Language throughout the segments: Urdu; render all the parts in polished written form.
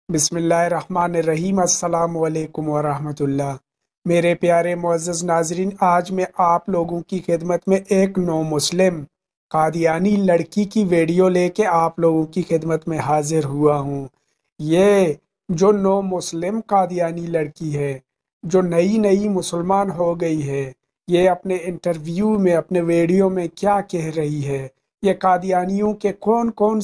بسم اللہ الرحمن الرحیم۔ السلام علیکم ورحمۃ اللہ۔ میرے پیارے معزز ناظرین، آج میں آپ لوگوں کی خدمت میں ایک نو مسلم قادیانی لڑکی کی ویڈیو لے کے آپ لوگوں کی خدمت میں حاضر ہوا ہوں۔ یہ جو نو مسلم قادیانی لڑکی ہے، جو نئی مسلمان ہو گئی ہے، یہ اپنے انٹرویو میں، اپنے ویڈیو میں کیا کہہ رہی ہے، یہ قادیانیوں کے کون کون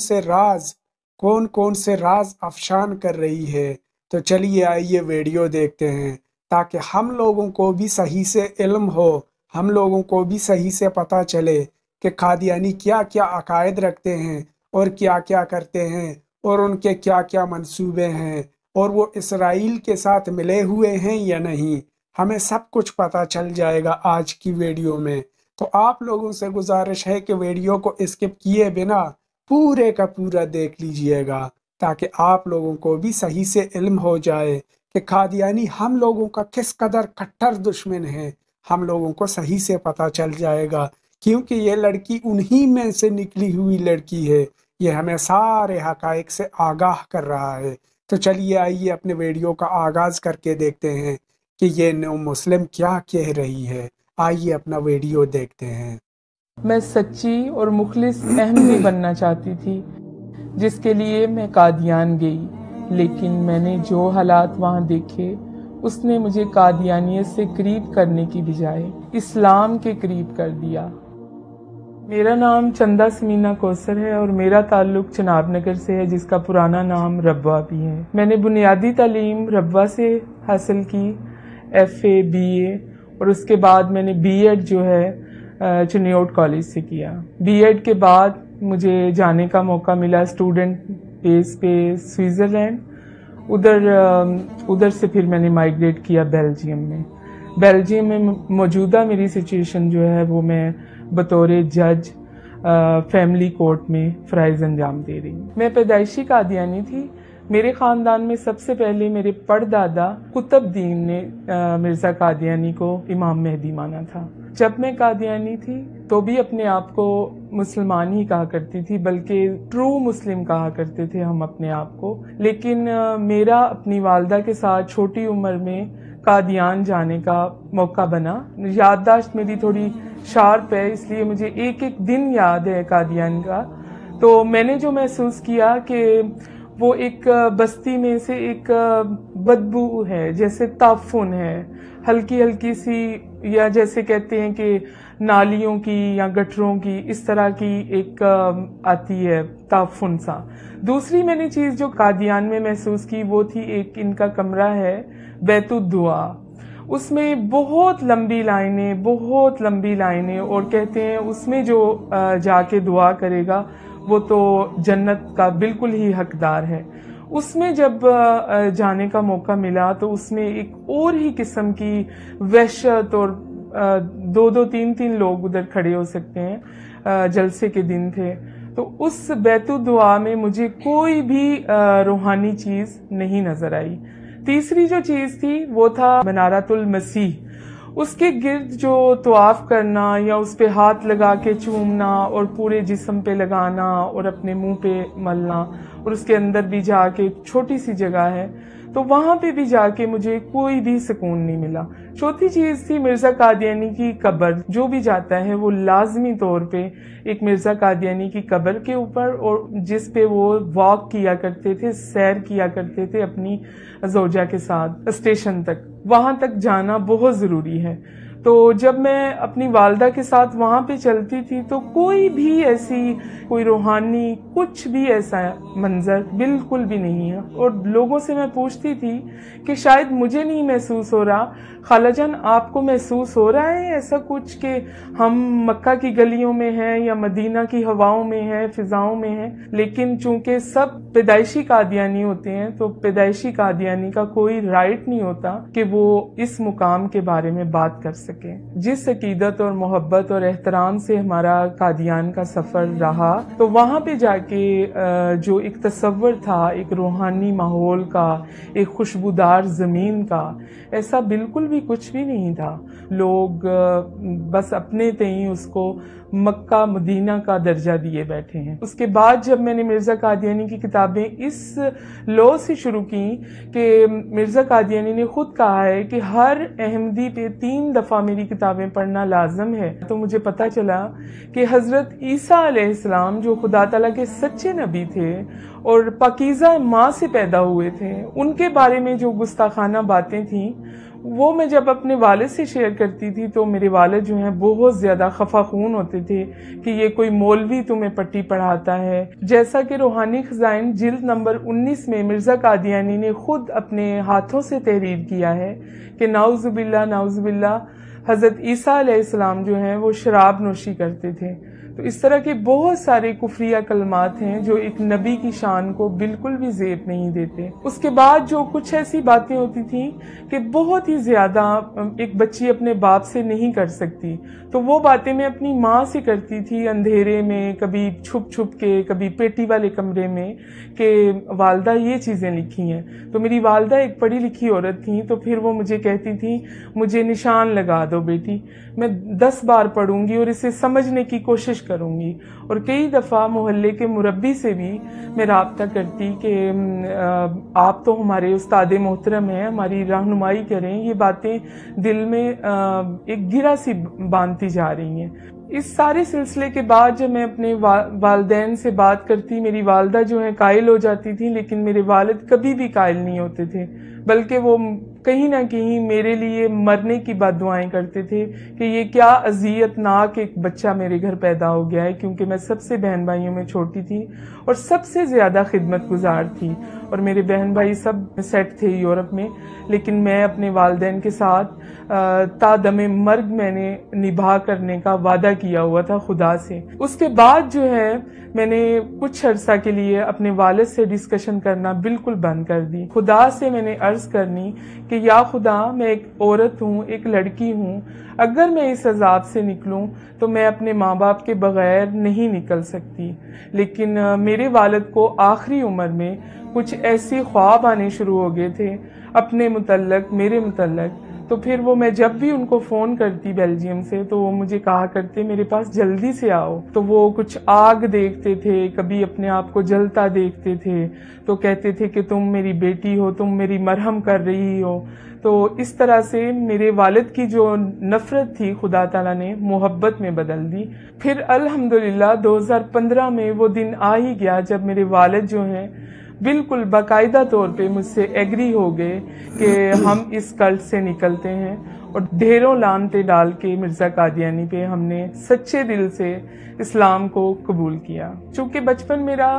سے راز افشان کر رہی ہے۔ تو چلیے آئیے ویڈیو دیکھتے ہیں تاکہ ہم لوگوں کو بھی صحیح سے علم ہو، ہم لوگوں کو بھی صحیح سے پتہ چلے کہ قادیانی کیا کیا عقائد رکھتے ہیں اور کیا کیا کرتے ہیں اور ان کے کیا کیا منصوبے ہیں، اور وہ اسرائیل کے ساتھ ملے ہوئے ہیں یا نہیں۔ ہمیں سب کچھ پتہ چل جائے گا آج کی ویڈیو میں۔ تو آپ لوگوں سے گزارش ہے کہ ویڈیو کو اسکپ کیے بنا پورے کا پورا دیکھ لیجئے گا تاکہ آپ لوگوں کو بھی صحیح سے علم ہو جائے کہ قادیانی ہم لوگوں کا کس قدر کٹر دشمن ہے۔ ہم لوگوں کو صحیح سے پتہ چل جائے گا کیونکہ یہ لڑکی انہی میں سے نکلی ہوئی لڑکی ہے۔ یہ ہمیں سارے حقائق سے آگاہ کر رہا ہے۔ تو چلیے آئیے اپنے ویڈیو کا آغاز کر کے دیکھتے ہیں کہ یہ نو مسلم کیا کہہ رہی ہے۔ آئیے اپنا ویڈیو دیکھتے ہیں۔ میں سچی اور مخلص احمدی بننا چاہتی تھی، جس کے لیے میں قادیان گئی، لیکن میں نے جو حالات وہاں دیکھے اس نے مجھے قادیانیت سے قریب کرنے کی بجائے اسلام کے قریب کر دیا۔ میرا نام چندہ سمینہ کوثر ہے اور میرا تعلق چناب نگر سے ہے، جس کا پرانا نام ربوہ بھی ہے۔ میں نے بنیادی تعلیم ربوہ سے حاصل کی، FA BA، اور اس کے بعد میں نے B.Ed جو ہے چنیوٹ کالج سے کیا۔ B.Ed کے بعد مجھے جانے کا موقع ملا اسٹوڈنٹ بیس پہ سوئٹزرلینڈ۔ ادھر سے پھر میں نے مائگریٹ کیا بیلجیم میں موجودہ میری سچویشن جو ہے وہ میں بطور جج فیملی کورٹ میں فرائض انجام دے رہی ہوں۔ میں پیدائشی قادیانی تھی۔ میرے خاندان میں سب سے پہلے میرے پردادا قطب دین نے مرزا قادیانی کو امام مہدی مانا تھا۔ جب میں قادیانی تھی تو بھی اپنے آپ کو مسلمان ہی کہا کرتی تھی، بلکہ ٹرو مسلم کہا کرتے تھے ہم اپنے آپ کو۔ لیکن میرا اپنی والدہ کے ساتھ چھوٹی عمر میں قادیان جانے کا موقع بنا۔ یادداشت میری تھوڑی شارپ ہے، اس لیے مجھے ایک دن یاد ہے قادیان کا۔ تو میں نے جو محسوس کیا کہ وہ ایک بستی میں سے ایک بدبو ہے، جیسے تعفن ہے، ہلکی سی، یا جیسے کہتے ہیں کہ نالیوں کی یا گٹروں کی، اس طرح کی ایک آتی ہے تعفن سا۔ دوسری میں نے چیز جو قادیان میں محسوس کی وہ تھی، ایک ان کا کمرہ ہے بیت الدعا، اس میں بہت لمبی لائنیں، اور کہتے ہیں اس میں جو جا کے دعا کرے گا وہ تو جنت کا بالکل ہی حقدار ہے۔ اس میں جب جانے کا موقع ملا تو اس میں ایک اور ہی قسم کی وحشت، اور دو تین لوگ ادھر کھڑے ہو سکتے ہیں، جلسے کے دن تھے۔ تو اس بیت الدعا میں مجھے کوئی بھی روحانی چیز نہیں نظر آئی۔ تیسری جو چیز تھی وہ تھا منارۃ المسیح، اس کے گرد جو طواف کرنا یا اس پہ ہاتھ لگا کے چومنا اور پورے جسم پہ لگانا اور اپنے منہ پہ ملنا، اور اس کے اندر بھی جا کے چھوٹی سی جگہ ہے تو وہاں پہ بھی جا کے مجھے کوئی بھی سکون نہیں ملا۔ چوتھی چیز تھی مرزا قادیانی کی قبر۔ جو بھی جاتا ہے وہ لازمی طور پہ ایک مرزا قادیانی کی قبر کے اوپر، اور جس پہ وہ واک کیا کرتے تھے، سیر کیا کرتے تھے اپنی زوجہ کے ساتھ اسٹیشن تک، وہاں تک جانا بہت ضروری ہے۔ تو جب میں اپنی والدہ کے ساتھ وہاں پہ چلتی تھی تو کوئی بھی ایسی کوئی روحانی کچھ بھی ایسا منظر بالکل بھی نہیں ہے، اور لوگوں سے میں پوچھتی تھی کہ شاید مجھے نہیں محسوس ہو رہا، خالہ جان آپ کو محسوس ہو رہا ہے ایسا کچھ کہ ہم مکہ کی گلیوں میں ہیں یا مدینہ کی ہواؤں میں ہیں، فضاؤں میں ہیں؟ لیکن چونکہ سب پیدائشی قادیانی ہوتے ہیں تو پیدائشی قادیانی کا کوئی رائٹ نہیں ہوتا کہ وہ اس مقام کے بارے میں بات کر سکے۔ سکیں. جس عقیدت اور محبت اور احترام سے ہمارا قادیان کا سفر رہا تو وہاں پہ جا کے جو ایک تصور تھا ایک روحانی ماحول کا، ایک خوشبودار زمین کا، ایسا بالکل بھی کچھ بھی نہیں تھا. لوگ بس اپنے تئیں اس کو مکہ مدینہ کا درجہ دیے بیٹھے ہیں. اس کے بعد جب میں نے مرزا قادیانی کی کتابیں اس لو سے شروع کی کہ مرزا قادیانی نے خود کہا ہے کہ ہر احمدی پہ 3 دفعہ میری کتابیں پڑھنا لازم ہے، تو مجھے پتہ چلا کہ حضرت عیسیٰ علیہ السلام جو خدا تعالیٰ کے سچے نبی تھے اور پاکیزہ ماں سے پیدا ہوئے تھے، ان کے بارے میں جو گستاخانہ باتیں تھیں وہ میں جب اپنے والد سے شیئر کرتی تھی تو میرے والد جو ہیں بہت زیادہ خفا خون ہوتے تھے کہ یہ کوئی مولوی تمہیں پٹی پڑھاتا ہے. جیسا کہ روحانی خزائن جلد نمبر 19 میں مرزا قادیانی نے خود اپنے ہاتھوں سے تحریر کیا ہے کہ نعوذ باللہ حضرت عیسیٰ علیہ السلام جو ہیں وہ شراب نوشی کرتے تھے. تو اس طرح کے بہت سارے کفریہ کلمات ہیں جو ایک نبی کی شان کو بالکل بھی زیب نہیں دیتے. اس کے بعد جو کچھ ایسی باتیں ہوتی تھیں کہ بہت ہی زیادہ ایک بچی اپنے باپ سے نہیں کر سکتی، تو وہ باتیں میں اپنی ماں سے کرتی تھی اندھیرے میں، کبھی چھپ چھپ کے، کبھی پیٹی والے کمرے میں، کہ والدہ یہ چیزیں لکھی ہیں. تو میری والدہ ایک پڑھی لکھی عورت تھیں، تو پھر وہ مجھے کہتی تھیں مجھے نشان لگا دو بیٹی، میں 10 بار پڑھوں گی اور اسے سمجھنے کی کوشش کروں گی. اور کئی دفعہ محلے کے مربی سے بھی میں رابطہ کرتی کہ آپ تو ہمارے استاد محترم ہیں، ہماری رہنمائی کریں، یہ باتیں دل میں ایک گرہ سی باندھتی جا رہی ہیں. اس سارے سلسلے کے بعد جب میں اپنے والدین سے بات کرتی، میری والدہ جو ہیں قائل ہو جاتی تھی، لیکن میرے والد کبھی بھی قائل نہیں ہوتے تھے، بلکہ وہ کہیں نہ کہیں میرے لیے مرنے کی بد دعائیں کرتے تھے کہ یہ کیا اذیت ناک ایک بچہ میرے گھر پیدا ہو گیا ہے، کیونکہ میں سب سے بہن بھائیوں میں چھوٹی تھی اور سب سے زیادہ خدمت گزار تھی، اور میرے بہن بھائی سب سیٹ تھے یورپ میں، لیکن میں اپنے والدین کے ساتھ تا دم مرگ میں نے نبھا کرنے کا وعدہ کیا ہوا تھا خدا سے. اس کے بعد جو ہے میں نے کچھ عرصہ کے لیے اپنے والد سے ڈسکشن کرنا بالکل بند کر دی. خدا سے میں نے عرض کرنی کہ یا خدا، میں ایک عورت ہوں، ایک لڑکی ہوں، اگر میں اس عذاب سے نکلوں تو میں اپنے ماں باپ کے بغیر نہیں نکل سکتی. لیکن میرے والد کو آخری عمر میں کچھ ایسے خواب آنے شروع ہو گئے تھے اپنے متعلق، میرے متعلق. تو پھر وہ میں جب بھی ان کو فون کرتی بیلجیم سے تو وہ مجھے کہا کرتے میرے پاس جلدی سے آؤ. تو وہ کچھ آگ دیکھتے تھے، کبھی اپنے آپ کو جلتا دیکھتے تھے، تو کہتے تھے کہ تم میری بیٹی ہو، تم میری مرہم کر رہی ہو. تو اس طرح سے میرے والد کی جو نفرت تھی خدا تعالیٰ نے محبت میں بدل دی. پھر الحمدللہ 2015 میں وہ دن آ ہی گیا جب میرے والد جو ہیں بالکل باقاعدہ طور پہ مجھ سے ایگری ہو گئے کہ ہم اس کلٹ سے نکلتے ہیں، اور ڈھیروں لعنتیں ڈال کے مرزا قادیانی پہ ہم نے سچے دل سے اسلام کو قبول کیا. چونکہ بچپن میرا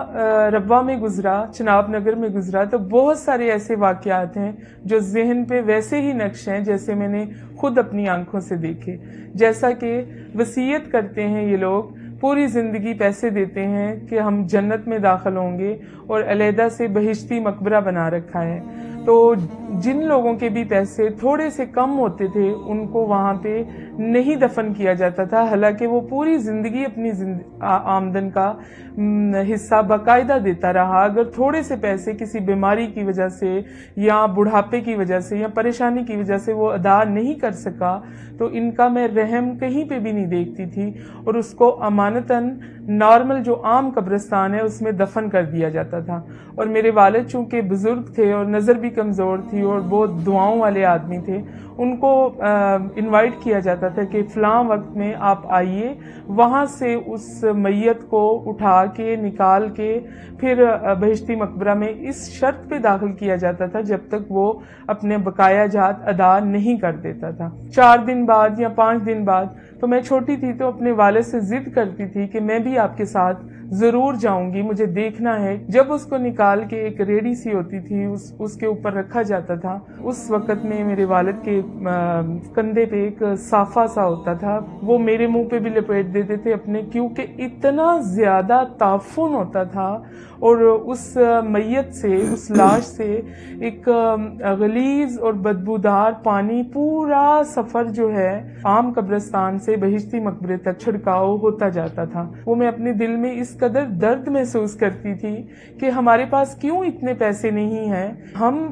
ربوہ میں گزرا، چناب نگر میں گزرا، تو بہت سارے ایسے واقعات ہیں جو ذہن پہ ویسے ہی نقش ہیں جیسے میں نے خود اپنی آنکھوں سے دیکھے. جیسا کہ وصیت کرتے ہیں یہ لوگ، پوری زندگی پیسے دیتے ہیں کہ ہم جنت میں داخل ہوں گے، اور علیحدہ سے بہشتی مقبرہ بنا رکھا ہے. تو جن لوگوں کے بھی پیسے تھوڑے سے کم ہوتے تھے ان کو وہاں پہ نہیں دفن کیا جاتا تھا، حالانکہ وہ پوری زندگی اپنی آمدن کا حصہ باقاعدہ دیتا رہا. اگر تھوڑے سے پیسے کسی بیماری کی وجہ سے یا بڑھاپے کی وجہ سے یا پریشانی کی وجہ سے وہ ادا نہیں کر سکا تو ان کا میں رحم کہیں پہ بھی نہیں دیکھتی تھی، اور اس کو امانتاً نارمل جو عام قبرستان ہے اس میں دفن کر دیا جاتا تھا. اور میرے والد چونکہ بزرگ تھے اور نظر بھی کمزور تھی اور بہت دعاؤں والے آدمی تھے، ان کو انوائٹ کیا جاتا تھا کہ فلاں وقت میں آپ آئیے، وہاں سے اس میت کو اٹھا کے نکال کے پھر بہشتی مقبرہ میں اس شرط پہ داخل کیا جاتا تھا جب تک وہ اپنے بقایا جات ادا نہیں کر دیتا تھا. 4 دن بعد یا 5 دن بعد، تو میں چھوٹی تھی تو اپنے والد سے ضد کرتی تھی کہ میں بھی آپ کے ساتھ ضرور جاؤں گی، مجھے دیکھنا ہے۔ جب اس کو نکال کے ایک ریڑھی سی ہوتی تھی اس کے اوپر رکھا جاتا تھا، اس وقت میں میرے والد کے کندھے پہ ایک صافہ سا ہوتا تھا، وہ میرے منہ پہ بھی لپیٹ دیتے تھے اپنے، کیونکہ اتنا زیادہ تعفن ہوتا تھا، اور اس میت سے، اس لاش سے ایک غلیظ اور بدبودار پانی پورا سفر جو ہے عام قبرستان سے بہشتی مقبرے تک چھڑکاؤ ہوتا جاتا تھا۔ وہ میں اپنے دل میں اس قدر درد محسوس کرتی تھی کہ ہمارے پاس کیوں اتنے پیسے نہیں ہیں، ہم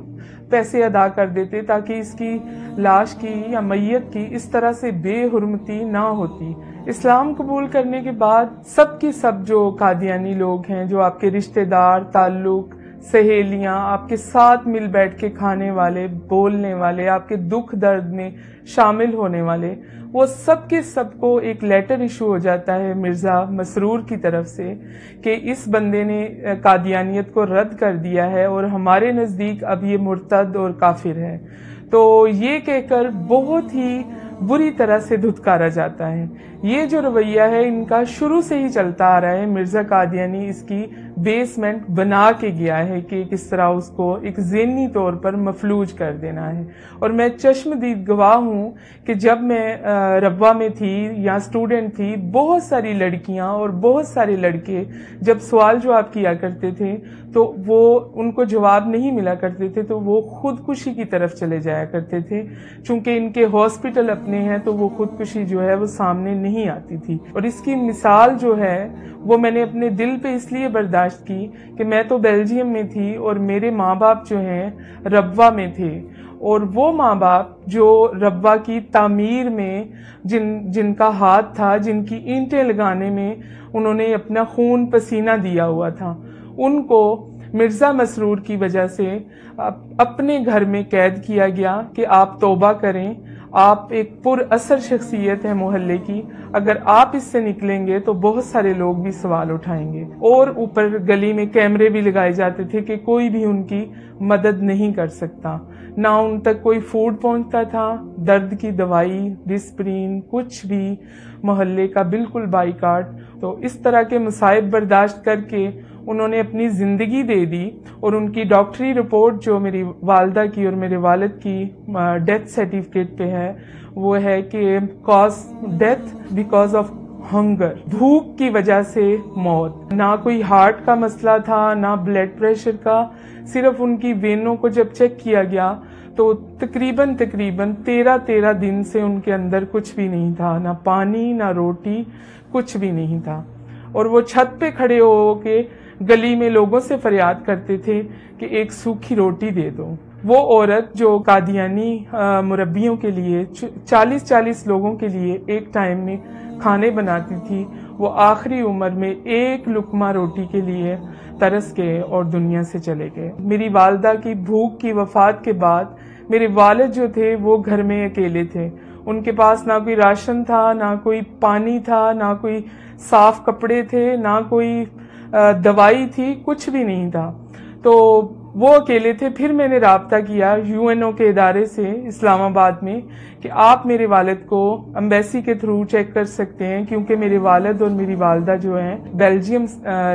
پیسے ادا کر دیتے تاکہ اس کی لاش کی یا میت کی اس طرح سے بے حرمتی نہ ہوتی۔ اسلام قبول کرنے کے بعد سب کی سب جو قادیانی لوگ ہیں، جو آپ کے رشتہ دار، تعلق، سہیلیاں، آپ کے ساتھ مل بیٹھ کے کھانے والے، بولنے والے، آپ کے دکھ درد میں شامل ہونے والے، وہ سب کے سب کو ایک لیٹر ایشو ہو جاتا ہے مرزا مسرور کی طرف سے کہ اس بندے نے قادیانیت کو رد کر دیا ہے اور ہمارے نزدیک اب یہ مرتد اور کافر ہے۔ تو یہ کہہ کر بہت ہی بری طرح سے دھتکارا جاتا ہے۔ یہ جو رویہ ہے ان کا شروع سے ہی چلتا آ رہا ہے۔ مرزا قادیانی اس کی بیسمنٹ بنا کے گیا ہے کہ کس طرح اس کو ایک ذہنی طور پر مفلوج کر دینا ہے۔ اور میں چشمدید گواہ ہوں کہ جب میں ربوہ میں تھی یا اسٹوڈنٹ تھی، بہت ساری لڑکیاں اور بہت سارے لڑکے جب سوال جواب کیا کرتے تھے تو وہ ان کو جواب نہیں ملا کرتے تھے تو وہ خودکشی کی طرف چلے جایا کرتے تھے، چونکہ ان کے ہاسپٹل اپنے ہیں تو وہ خودکشی جو ہے وہ سامنے نہیں آتی تھی۔ اور اس کی مثال جو ہے وہ میں نے اپنے دل پہ اس لیے برداشت کی کہ میں تو بیلجیم میں تھی اور میرے ماں باپ جو ہیں ربوہ میں تھے، اور وہ ماں باپ جو ربوہ کی تعمیر میں جن کا ہاتھ تھا، جن کی اینٹیں لگانے میں انہوں نے اپنا خون پسینہ دیا ہوا تھا، ان کو مرزا مسرور کی وجہ سے اپنے گھر میں قید کیا گیا کہ آپ توبہ کریں، آپ ایک پر اثر شخصیت ہے محلے کی، اگر آپ اس سے نکلیں گے تو بہت سارے لوگ بھی سوال اٹھائیں گے۔ اور اوپر گلی میں کیمرے بھی لگائے جاتے تھے کہ کوئی بھی ان کی مدد نہیں کر سکتا، نہ ان تک کوئی فوڈ پہنچتا تھا، درد کی دوائی، ڈسپرین، کچھ بھی، محلے کا بالکل بائیکاٹ۔ تو اس طرح کے مصائب برداشت کر کے انہوں نے اپنی زندگی دے دی، اور ان کی ڈاکٹری رپورٹ جو میری والدہ کی اور میرے والد کی ڈیتھ سرٹیفکیٹ پہ ہے وہ ہے کہ ڈیتھ بیکاز آف ہنگر، بھوک کی وجہ سے موت۔ نہ کوئی ہارٹ کا مسئلہ تھا، نہ بلڈ پریشر کا، صرف ان کی وینوں کو جب چیک کیا گیا تو تقریباً 13 دن سے ان کے اندر کچھ بھی نہیں تھا، نہ پانی، نہ روٹی، کچھ بھی نہیں تھا۔ اور وہ چھت پہ کھڑے ہو کے گلی میں لوگوں سے فریاد کرتے تھے کہ ایک سوکھی روٹی دے دو۔ وہ عورت جو قادیانی مربیوں کے لیے 40 لوگوں کے لیے ایک ٹائم میں کھانے بناتی تھی، وہ آخری عمر میں ایک لقمہ روٹی کے لیے ترس گئے اور دنیا سے چلے گئے۔ میری والدہ کی بھوک کی وفات کے بعد میرے والد جو تھے وہ گھر میں اکیلے تھے، ان کے پاس نہ کوئی راشن تھا، نہ کوئی پانی تھا، نہ کوئی صاف کپڑے تھے، نہ کوئی دوائی تھی، کچھ بھی نہیں تھا۔ تو وہ اکیلے تھے۔ پھر میں نے رابطہ کیا UNO کے ادارے سے اسلام آباد میں کہ آپ میرے والد کو ایمبیسی کے تھرو چیک کر سکتے ہیں، کیونکہ میرے والد اور میری والدہ جو ہیں بیلجیم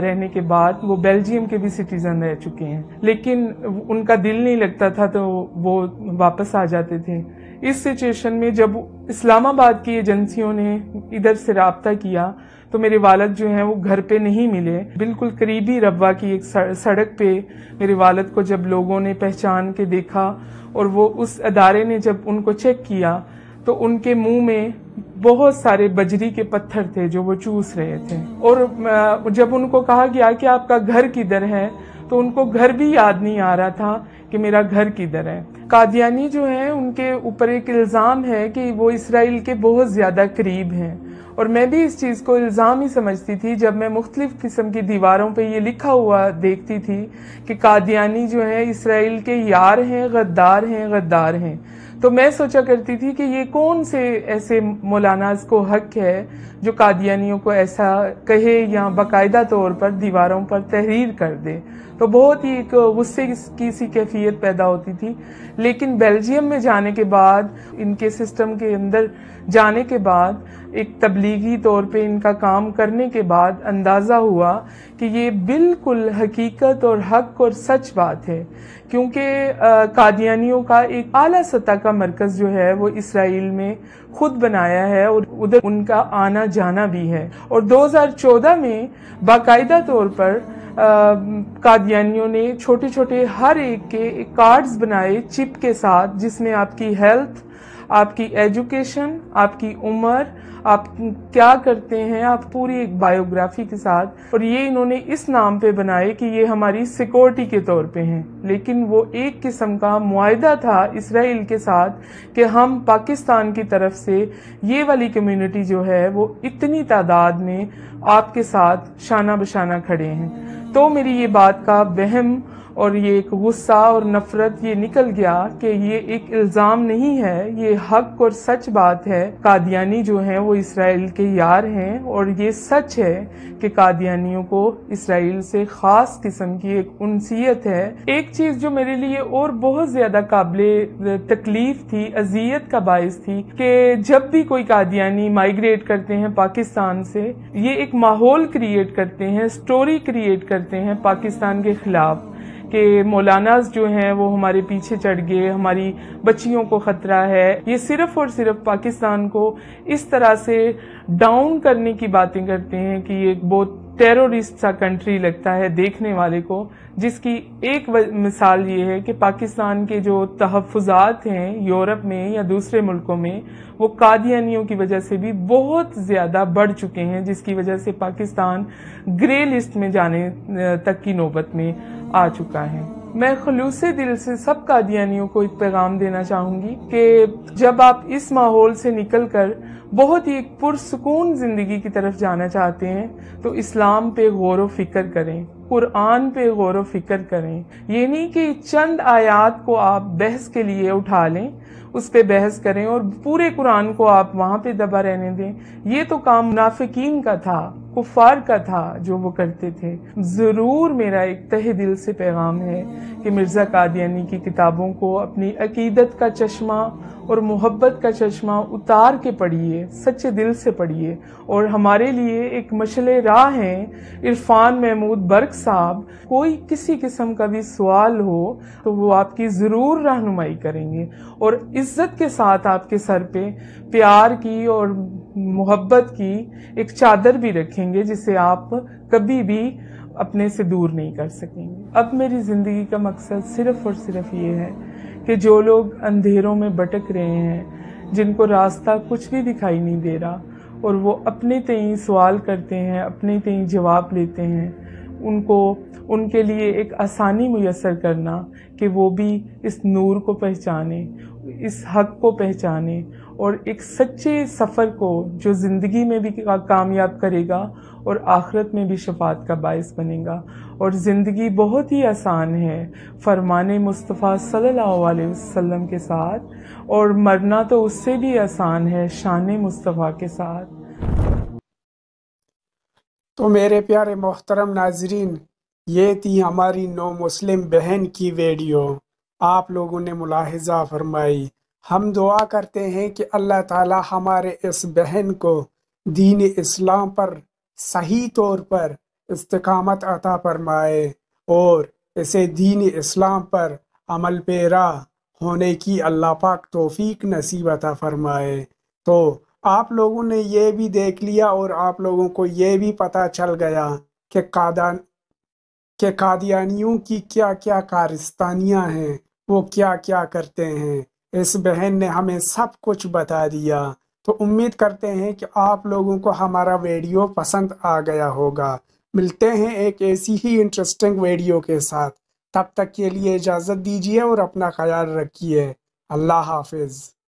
رہنے کے بعد وہ بیلجیم کے بھی سٹیزن رہ چکے ہیں، لیکن ان کا دل نہیں لگتا تھا تو وہ واپس آ جاتے تھے۔ اس سچویشن میں جب اسلام آباد کی ایجنسیوں نے ادھر سے رابطہ کیا تو میرے والد جو ہیں وہ گھر پہ نہیں ملے۔ بالکل قریبی ربوہ کی ایک سڑک پہ میرے والد کو جب لوگوں نے پہچان کے دیکھا اور وہ اس ادارے نے جب ان کو چیک کیا تو ان کے منہ میں بہت سارے بجری کے پتھر تھے جو وہ چوس رہے تھے، اور جب ان کو کہا گیا کہ آپ کا گھر کدھر ہے تو ان کو گھر بھی یاد نہیں آ رہا تھا کہ میرا گھر کدھر ہے۔ قادیانی جو ہیں ان کے اوپر ایک الزام ہے کہ وہ اسرائیل کے بہت زیادہ قریب ہیں، اور میں بھی اس چیز کو الزام ہی سمجھتی تھی جب میں مختلف قسم کی دیواروں پہ یہ لکھا ہوا دیکھتی تھی کہ قادیانی جو ہیں اسرائیل کے یار ہیں، غدار ہیں، غدار ہیں۔ تو میں سوچا کرتی تھی کہ یہ کون سے ایسے مولاناز کو حق ہے جو قادیانیوں کو ایسا کہے یا باقاعدہ طور پر دیواروں پر تحریر کر دے. تو بہت ہی ایک غصے کی سی کیفیت پیدا ہوتی تھی. لیکن بیلجیم میں جانے کے بعد، ان کے سسٹم کے اندر جانے کے بعد، ایک تبلیغی طور پہ ان کا کام کرنے کے بعد اندازہ ہوا کہ یہ بالکل حقیقت اور حق اور سچ بات ہے. کیونکہ قادیانیوں کا ایک اعلیٰ سطح کا مرکز جو ہے وہ اسرائیل میں خود بنایا ہے اور ادھر ان کا آنا جانا بھی ہے. اور 2014 میں باقاعدہ طور پر قادیانیوں نے چھوٹے چھوٹے ہر ایک کے کارڈز بنائے چپ کے ساتھ، جس میں آپ کی ہیلتھ، آپ کی ایجوکیشن، آپ کی عمر، آپ کیا کرتے ہیں، آپ پوری ایک بایوگرافی کے ساتھ. اور یہ انہوں نے اس نام پہ بنائے کہ یہ ہماری سیکورٹی کے طور پہ ہیں. لیکن وہ ایک قسم کا معاہدہ تھا اسرائیل کے ساتھ کہ ہم پاکستان کی طرف سے یہ والی کمیونٹی جو ہے وہ اتنی تعداد میں آپ کے ساتھ شانہ بشانہ کھڑے ہیں. تو میری یہ بات کا وہم اور یہ ایک غصہ اور نفرت یہ نکل گیا کہ یہ ایک الزام نہیں ہے، یہ حق اور سچ بات ہے. قادیانی جو ہیں وہ اسرائیل کے یار ہیں، اور یہ سچ ہے کہ قادیانیوں کو اسرائیل سے خاص قسم کی ایک انسیت ہے. ایک چیز جو میرے لیے اور بہت زیادہ قابل تکلیف تھی، اذیت کا باعث تھی، کہ جب بھی کوئی قادیانی مائیگریٹ کرتے ہیں پاکستان سے، یہ ایک ماحول کریٹ کرتے ہیں، سٹوری کریٹ کرتے ہیں پاکستان کے خلاف کہ مولاناز جو ہیں وہ ہمارے پیچھے چڑھ گئے، ہماری بچیوں کو خطرہ ہے. یہ صرف اور صرف پاکستان کو اس طرح سے ڈاؤن کرنے کی باتیں کرتے ہیں کہ یہ ایک بہت ٹیرورسٹ سا کنٹری لگتا ہے دیکھنے والے کو، جس کی ایک مثال یہ ہے کہ پاکستان کے جو تحفظات ہیں یورپ میں یا دوسرے ملکوں میں، وہ قادیانیوں کی وجہ سے بھی بہت زیادہ بڑھ چکے ہیں، جس کی وجہ سے پاکستان گرے لسٹ میں جانے تک کی نوبت میں آ چکا ہے. میں خلوص دل سے سب قادیانیوں کو ایک پیغام دینا چاہوں گی کہ جب آپ اس ماحول سے نکل کر بہت ہی ایک پرسکون زندگی کی طرف جانا چاہتے ہیں تو اسلام پہ غور و فکر کریں، قرآن پہ غور و فکر کریں. یہ نہیں کہ چند آیات کو آپ بحث کے لیے اٹھا لیں، اس پہ بحث کریں اور پورے قرآن کو آپ وہاں پہ دبا رہنے دیں. یہ تو کام منافقین کا تھا، کفار کا تھا جو وہ کرتے تھے. ضرور میرا ایک تہ دل سے پیغام ہے کہ مرزا قادیانی کی کتابوں کو اپنی عقیدت کا چشمہ اور محبت کا چشمہ اتار کے پڑھیے، سچے دل سے پڑھیے. اور ہمارے لیے ایک مشعل راہ ہیں عرفان محمود برق صاحب. کوئی کسی قسم کا بھی سوال ہو تو وہ آپ کی ضرور رہنمائی کریں گے، اور عزت کے ساتھ آپ کے سر پہ پیار کی اور محبت کی ایک چادر بھی رکھیں گے، جسے آپ کبھی بھی اپنے سے دور نہیں کر سکیں گے. اب میری زندگی کا مقصد صرف اور صرف یہ ہے کہ جو لوگ اندھیروں میں بھٹک رہے ہیں، جن کو راستہ کچھ بھی دکھائی نہیں دے رہا، اور وہ اپنے تئیں سوال کرتے ہیں، اپنے تئیں جواب لیتے ہیں، ان کے لیے ایک آسانی میسر کرنا کہ وہ بھی اس نور کو پہچانیں، اس حق کو پہچانیں، اور ایک سچے سفر کو جو زندگی میں بھی کامیاب کرے گا اور آخرت میں بھی شفاعت کا باعث بنے گا. اور زندگی بہت ہی آسان ہے فرمان مصطفیٰ صلی اللہ علیہ وسلم کے ساتھ، اور مرنا تو اس سے بھی آسان ہے شان مصطفیٰ کے ساتھ. تو میرے پیارے محترم ناظرین، یہ تھی ہماری نو مسلم بہن کی ویڈیو. آپ لوگوں نے ملاحظہ فرمائی. ہم دعا کرتے ہیں کہ اللہ تعالی ہمارے اس بہن کو دین اسلام پر صحیح طور پر استقامت عطا فرمائے اور اسے دین اسلام پر عمل پیرا ہونے کی اللہ پاک توفیق نصیب عطا فرمائے. تو آپ لوگوں نے یہ بھی دیکھ لیا اور آپ لوگوں کو یہ بھی پتہ چل گیا کہ قادیانیوں کی کیا کیا کارستانیاں ہیں، وہ کیا کیا کرتے ہیں. اس بہن نے ہمیں سب کچھ بتا دیا. تو امید کرتے ہیں کہ آپ لوگوں کو ہمارا ویڈیو پسند آ گیا ہوگا. ملتے ہیں ایک ایسی ہی انٹرسٹنگ ویڈیو کے ساتھ. تب تک کے لیے اجازت دیجیے اور اپنا خیال رکھیے. اللہ حافظ.